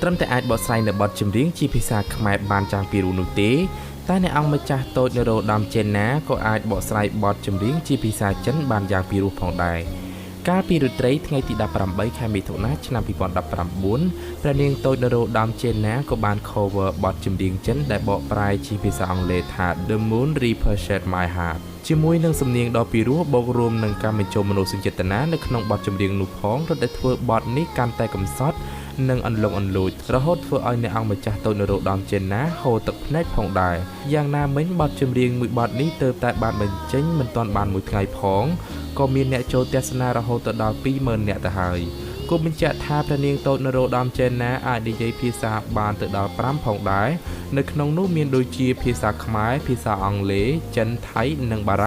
ត្រឹមតែអាចបកស្រាយនៅបទចម្រៀងជាភាសាខ្មែរបានយ៉ាងពីរោះនោះទេតែអ្នកអង្គម្ចាស់តូចនរោត្តមចេនណាក៏អាចបកស្រាយបទចម្រៀងជាភាសាចិនបានយ៉ាងពីរោះផងដែរកាលពីរាត្រីថ្ងៃទី18ខែមិថុនាឆ្នាំ2019ព្រះនាងតូចនរោត្តមចេនណាក៏បាន cover បទចម្រៀងចិនដែលបកប្រែជាភាសាអង់គ្លេសថា The Moon Represents My Heart ជាមួយនឹងសំនៀងដ៏ពីរោះបូករួមនឹងការបញ្ចូលមនោសញ្ចេតនានៅក្នុងបទចម្រៀងនោះផងរត់តែធ្វើបទនេះកាន់តែកំសត់និងអន្លង់អន្លូចរហូតធ្វើឲ្យអ្នកអង្គម្ចាស់តូចនរោត្តមចេនណាហូរទឹកភ្នែកផងដែរយ៉ាងណាមិញបទចម្រៀងមួយបទនេះទើបតែបានបញ្ចេញមិនទាន់បានមួយថ្ងៃផងក៏មានអ្នកចូលទស្សនារហូតដល់ 20,000 នាក់ទៅហើយគូបញ្ជាក់ថាព្រះនាងតូចនរោត្តមចេនណាអាចនិយាយភាសាបានទៅដល់5ផងដែរនៅក្នុងនោះមានដូចជាភាសាខ្មែរភាសាអង់គ្លេសចិនថៃនិងបារាំង